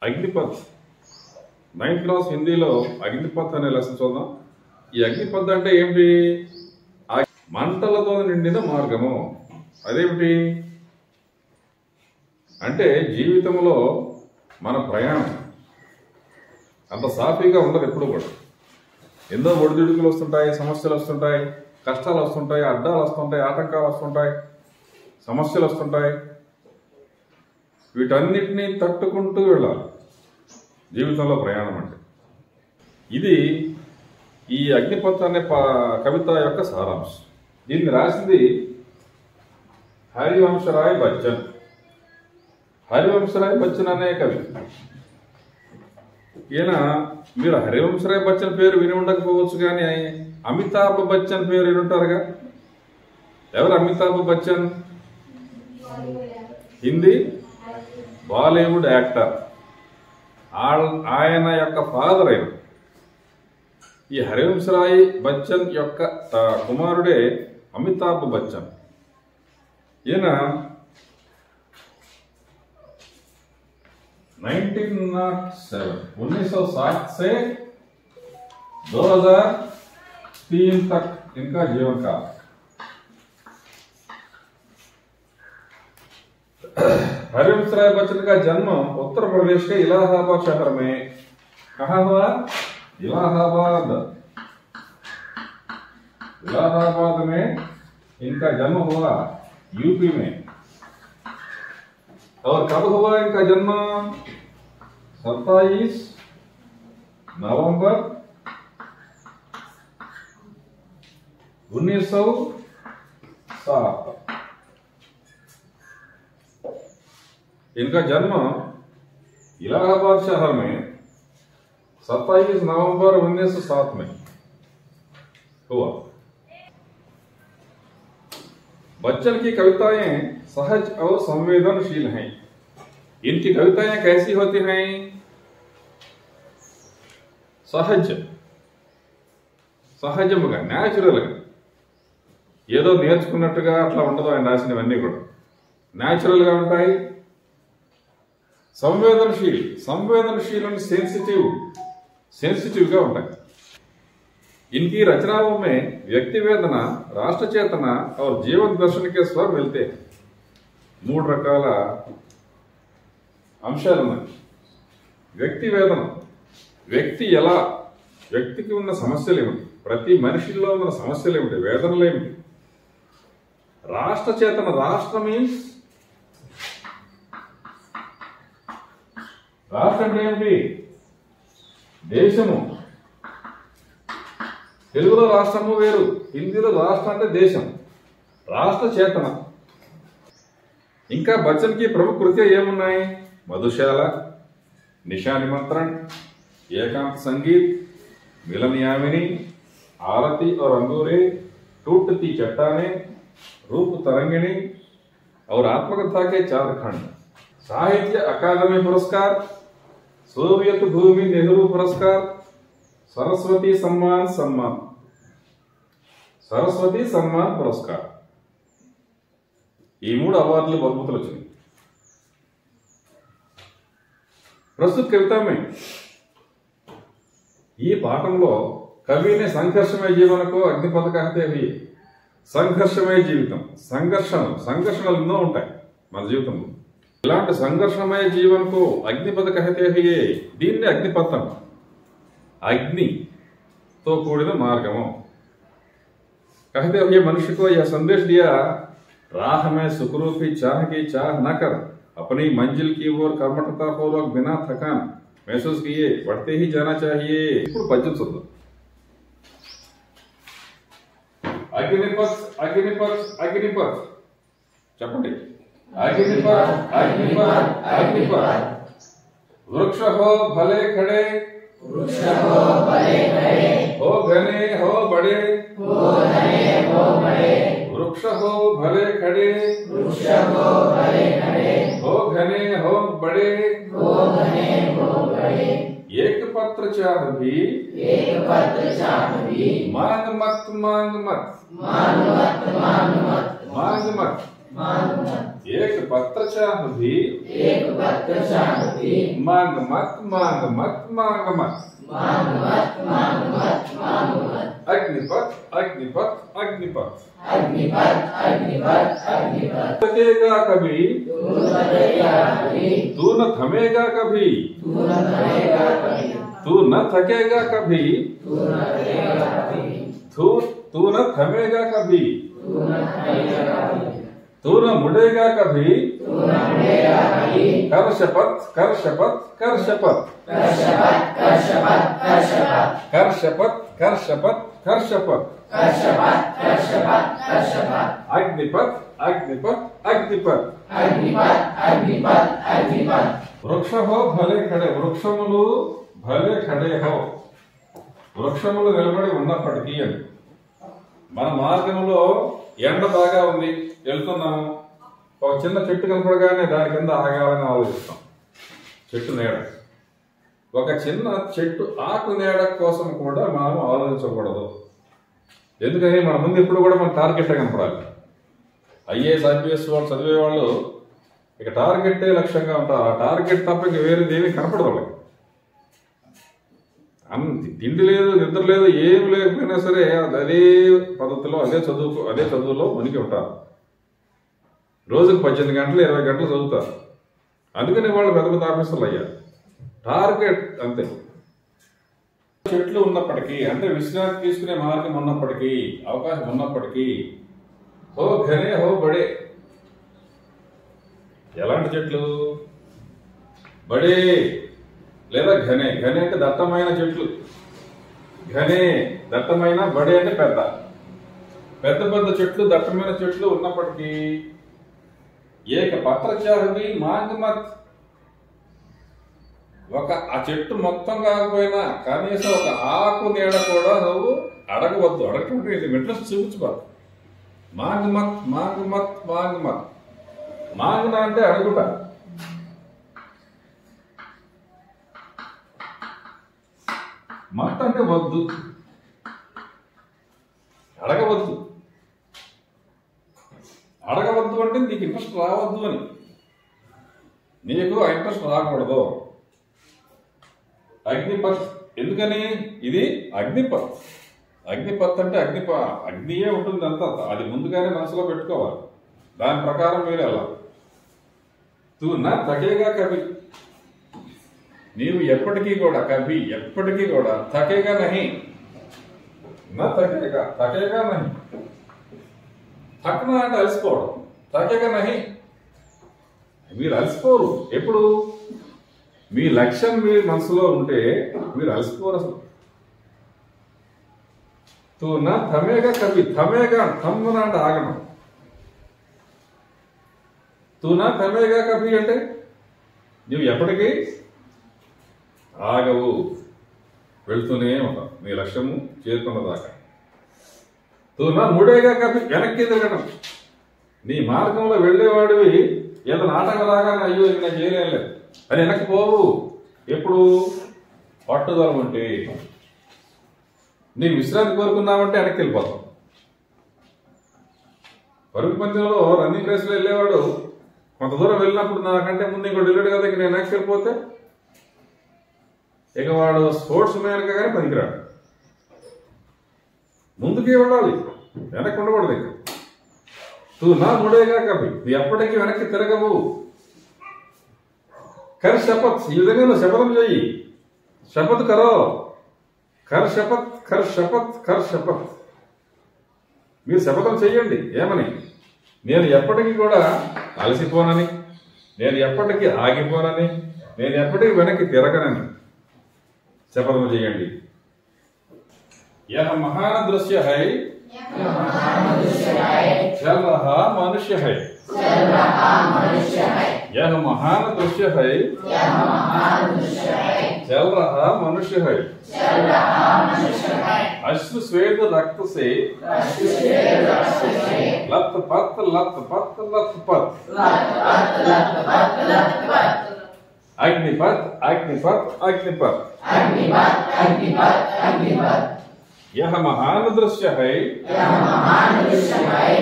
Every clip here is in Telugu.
అగ్నిపథ్ 9th క్లాస్ హిందీలో అగ్నిపథ్ అనే లెసన్ చూద్దాం. ఈ అగ్నిపథ్ అంటే ఏమిటి? మంటలతో నిండిన మార్గము. అదేమిటి అంటే జీవితంలో మన ప్రయాణం అంత సాఫీగా ఉండదు. ఎప్పుడు కూడా ఎన్నో ఒడిదుడుకులు వస్తుంటాయి, సమస్యలు వస్తుంటాయి, కష్టాలు వస్తుంటాయి, అడ్డాలు వస్తుంటాయి, ఆటంకాలు వస్తుంటాయి, సమస్యలు వస్తుంటాయి. వీటన్నిటినీ తట్టుకుంటూ వెళ్ళాలి జీవితంలో ప్రయాణం అంటే. ఇది ఈ అగ్నిపథ్ అనే కవిత యొక్క సారాంశం. దీన్ని రాసింది హరివంశరాయ్ బచ్చన్. హరివంశరాయ్ బచ్చన్ అనే కవి. ఈయన మీరు హరివంశరాయ్ బచ్చన్ పేరు విని ఉండకపోవచ్చు, కానీ అమితాబ్ బచ్చన్ పేరు విని ఉంటారుగా. ఎవరు అమితాబ్ బచ్చన్? హిందీ బాలీవుడ్ యాక్టర్. ఆయన యొక్క ఫాదర్ అయిన ఈ హరివంశరాయ్ బచ్చన్ యొక్క కుమారుడే అమితాబ్ బచ్చన్. ఈయన 1907 से 2003 तक इनका जीवन काल। हरिवंशराय बच्चन का जन्म उत्तर प्रदेश के इलाहाबाद शहर में। कहाँ हुआ? इलाहाबाद में इनका जन्म हुआ, यूपी में। और कब हुआ इनका जन्म? 27 नवंबर 1907। इनका जन्म इलाहाबाद शहर में 27 नवंबर 1907 में हुआ। बच्चन की कविताएं सहज और संवेदनशील हैं। इनकी कविताएं कैसी होती हैं? సహజముగా, న్యాచురల్గా, ఏదో నేర్చుకున్నట్టుగా అట్లా ఉండదు. ఆయన రాసినవన్నీ కూడా న్యాచురల్గా ఉంటాయి. संवेदनशील सेंसिटिव ఉంటాయి. इनकी रचनाओं में व्यक्ति वेदना, राष्ट्र चेतना और जीवन दर्शन के स्वर मिलते हैं. 3 రకాల అంశాలు ఉన్నాయి. వ్యక్తి వేదన, వ్యక్తి ఎలా, వ్యక్తికి ఉన్న సమస్యలు ఏమిటి, ప్రతి మనిషిలో ఉన్న సమస్యలు ఏమిటి, వేదనలు ఏమిటి. రాష్ట్ర చేతన, రాష్ట్ర మీన్స్ రాష్ట్రం అంటే ఏమిటి? దేశము. తెలుగులో రాష్ట్రము వేరు, హిందీలో రాష్ట్రం అంటే దేశం. రాష్ట్ర చేతన. ఇంకా बच्चन की प्रमुख कृतियां ఏమున్నాయి? मधुशाला, निशा निमंत्रण, एकांत संगीत, मिलन यामिनी, आरती और अंगूरे, टूटती चट्टानें, रूप तरंगिणी और आत्मकथा के 4 खंड। साहित्य अकादमी पुरस्कार, सोवियत भूमि नेहरू पुरस्कार, सरस्वती सम्मान पुरस्कार. ఈ 3 అవార్డులు బహుమతులు వచ్చినాయి. प्रस्तुत कविता में ఈ పాఠంలో కవిని సంఘర్షమయ జీవన को అగ్నిపథ कहते हुए, సంఘర్షమయ జీవితం, సంఘర్షణలు ఎన్నో ఉంటాయి మన జీవితంలో. ఇలాంటి సంఘర్షమయ జీవనకు అగ్నిపథ कहते हुए దీన్ని అగ్నిపథం, అగ్నితో కూడిన మార్గము कहते हुए मनुष्य को यह संदेश दिया, राह में सुखरूपी चाह की चाह न कर, अपनी मंजिल की ओर कर्मठता पूर्वक बिना थकान महसूस किए बढ़ते ही जाना चाहिए. ఇప్పుడు పద్యం చూద్దాం. అగ్నిపథ్ చెప్పండి. అగ్నిపథ్. वृक्ष हो भले खड़े, हो घने हो बड़े, वृक्ष हो भले खड़े, हो घने हो बड़े, एक पत्र चाह भी, मांग मत, एक पत्र चाह भी मांग मत मांग मत मांग मत अग्निपथ अग्निपथ अग्निपथ थकेगा कभी तू न थमेगा कभी तू न थकेगा कभी तू न थमेगा कभी तू न मुड़ेगा कभी कर शपथ कर शपथ कर शपथ कर शपथ कर शपथ कर शपथ अग्निपथ अग्निपथ अग्निपथ वृक्ष हो भले खड़े वृक्षमुలు భలే ఖడే హో వృక్షములు నిలబడి ఉన్నప్పటికీ అని మన మార్గంలో ఎండ బాగా ఉంది వెళ్తున్నాము ఒక చిన్న చెట్టు కనపడగానే దాని కింద ఆగాలని ఆలోచిస్తాం చెట్టు నీడ ఒక చిన్న చెట్టు ఆకు నీడ కోసం కూడా మనం ఆలోచించకూడదు ఎందుకని మన ముందు ఇప్పుడు కూడా మన టార్గెట్ కనపడాలి ఐఏఎస్ ఐపీఎస్ వాళ్ళు చదివే వాళ్ళు ఇక టార్గెట్టే లక్ష్యంగా ఉంటారు ఆ టార్గెట్ తప్ప ఇంక వేరేది ఏమీ కనపడదు వాళ్ళకి తిండి లేదు నిద్ర లేదు ఏమి లేకపోయినా సరే అదే పద్ధతిలో అదే చదువులో మునిగి ఉంటారు రోజుకు 18 గంటలు 20 గంటలు చదువుతారు అందుకని వాళ్ళు పెద్ద పెద్ద ఆఫీసర్లు అయ్యారు టార్గెట్ అంతే చెట్లు ఉన్నప్పటికీ అంటే విశ్రాంతి తీసుకునే మార్గం ఉన్నప్పటికీ అవకాశం ఉన్నప్పటికీ హో ఘనే హో బడే ఎలాంటి చెట్లు బడే లేదా ఘనే ఘనే అంటే దట్టమైన చెట్లు ఘనే దట్టమైన బడే అంటే పెద్ద పెద్ద పెద్ద చెట్లు దట్టమైన చెట్లు ఉన్నప్పటికీ ఏక పత్ర చాహి మాంగ్ మత్ ఒక ఆ చెట్టు మొత్తం కాకపోయినా కనీసం ఒక ఆకు నీడ కూడా నువ్వు అడగవద్దు అడగటం ఇంట్రెస్ట్ చూపించుకోవాలి మాంగ్ మత్ మాంగ్ మత్ మాంగ్ మత్ మాంగ్నా అంటే అడుగుట మత్ అంటే వద్దు అడగవద్దు అడగవద్దు అంటే నీకు ఇంట్రెస్ట్ రావద్దు అని నీకు ఆ ఇంట్రెస్ట్ రాకూడదు అగ్నిపత్ ఎందుకని ఇది అగ్నిపత్ అగ్నిపత్ అంటే అగ్నియే ఉంటుంది అంతా అది ముందుగానే మనసులో పెట్టుకోవాలి దాని ప్రకారం మీరు వెళ్ళాలి తూ నా తగేగా కవి నీవు ఎప్పటికీ కూడా కవి ఎప్పటికీ కూడా తగేగా నహి నా తగేగా నహి తక్కువ అంటే అలసిపోవడం తగ్గగా నహి మీరు అలసిపోరు ఎప్పుడు మీ లక్ష్యం మీ మనసులో ఉంటే మీరు అలసిపోరు అసలు తూ నా థమేగా కవి థమేగా థమ్మున అంటే ఆగడం తూ నా థమేగా కవి అంటే నువ్వు ఎప్పటికీ ఆగవు వెళ్తూనే ఉంటావు నీ లక్ష్యము చేరుకున్న దాకా తూ నా ముడేగా కవి వెనక్కి తిరగడం నీ మార్గంలో వెళ్ళేవాడివి ఏదో నాటకలాగానే అయ్యో ఇది నేను చేయలేం లేదు అని వెనక్కి పోవు ఎప్పుడు పట్టుదల ఉంటే నీ విశ్రాంతి కోరుకున్నావంటే వెనక్కి వెళ్ళిపోతావు పరుగు పందెంలో రన్నింగ్ రేస్లో వెళ్ళేవాడు కొంత దూరం వెళ్ళినప్పుడు నాకంటే ముందు ఇంకోటి వెళ్ళాడు కదా ఇక నేను వెనక్కి వెళ్ళిపోతే ఇక వాడు స్పోర్ట్స్ మ్యాన్గా కానీ పనికిరాడు ముందుకే వెళ్ళాలి వెనక్కి ఉండకూడదు ఇక తూ నా ముడేగా కవి నువ్వు ఎప్పటికీ వెనక్కి తిరగవు కర్ శపత్ ఈ విధంగా నువ్వు శపథం చెయ్యి శపథ్ కరో కర్ శపత్ కర్ శపత్ కర్ శపత్ మీరు శపథం చెయ్యండి ఏమని నేను ఎప్పటికీ కూడా అలసిపోనని నేను ఎప్పటికీ ఆగిపోనని నేను ఎప్పటికీ వెనక్కి తిరగనని శపథం చేయండి यह महान दृश्य है चल रहा मनुष्य है यह महान दृश्य है चल रहा मनुष्य है अश्रु श्वेत रक्त से लत पत अग्निपथ अग्निपथ अग्निपथ यह महान दृश्य है,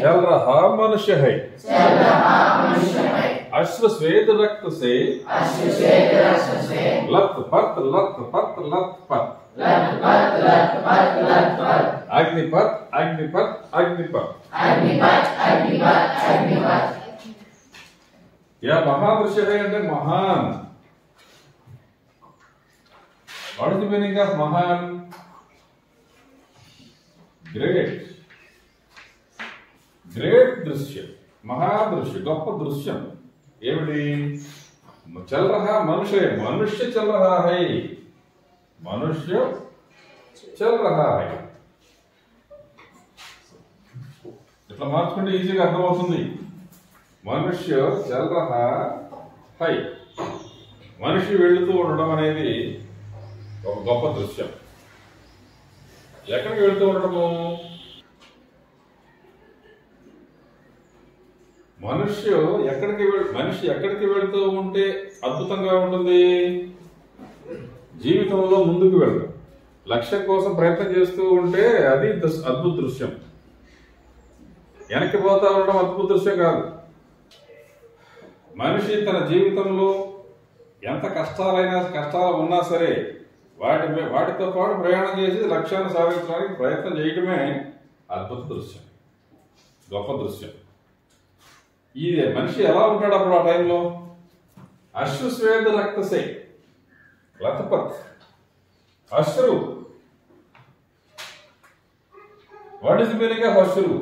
चल रहा मनुष्य है, अश्रु स्वेद रक्त से लत पत अग्निपत अग्निपत अग्निपत। यह महादृश्य है అంటే మహాన్। What is the meaning of మహాన్? గ్రేట్ దృశ్యం, మహాదృశ్యం, గొప్ప దృశ్యం ఏమిటి? చల్ రహా మనుష్య చల్ రహా హై, మనుష్య చల్ రహా హై। ఇట్లా మార్చుకుంటే ఈజీగా అర్థమవుతుంది। మనుష్య చల్ రహా హై, మనిషి వెళుతూ ఉండడం అనేది ఒక గొప్ప దృశ్యం। ఎక్కడికి వెళుతూ ఉండటము? మనిషి ఎక్కడికి వెళుతూ ఉంటే అద్భుతంగా ఉంటుంది? జీవితంలో ముందుకు వెళ్తాం, లక్ష్యం కోసం ప్రయత్నం చేస్తూ ఉంటే అది అద్భుత దృశ్యం। వెనక్కి పోతా ఉండడం అద్భుత దృశ్యం కాదు। మనిషి తన జీవితంలో ఎంత కష్టాలు ఉన్నా సరే వాటితో పాటు ప్రయాణం చేసి లక్ష్యాన్ని సాధించడానికి ప్రయత్నం చేయటమే అద్భుత దృశ్యం, గొప్ప దృశ్యం। ఇది మనిషి ఎలా ఉంటాడు అప్పుడు ఆ టైంలో? అశ్రు స్వేద రక్తసే లతపత్, అశ్రు। What is the meaning of అశ్రు?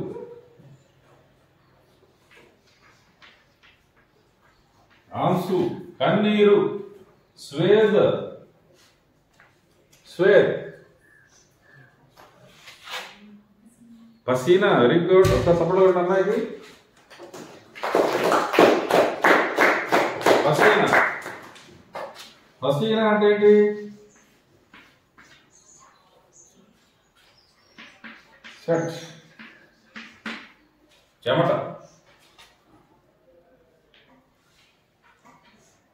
ఆంసు, కన్నీరు, స్వేద పసీనా। వెరీ గుడ్, ఒకసారి సపోర్ట్ కొట్టండి అమ్మాయికి। పసీనా అంటే ఏంటి? స్వెట్, చెమట।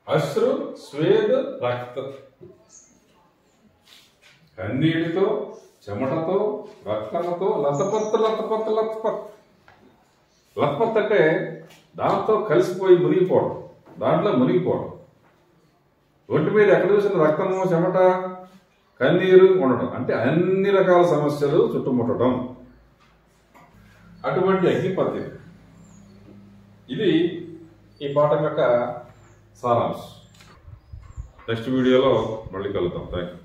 అశ్రు స్వేద రక్త, కన్నీటితో, చెమటతో, రక్తంతో, లతపత్ అంటే దాంతో కలిసిపోయి మునిగిపోవడం, దాంట్లో మునిగిపోవడం। ఒంటి మీద ఎక్కడ చూసిన రక్తము, చెమట, కన్నీరు ఉండడం అంటే అన్ని రకాల సమస్యలు చుట్టుముట్టడం, అటువంటి అగ్నిపత్తి। ఇది ఈ పాఠం యొక్క సారాంశం। నెక్స్ట్ వీడియోలో మళ్ళీ కలుద్దాం। Thank you.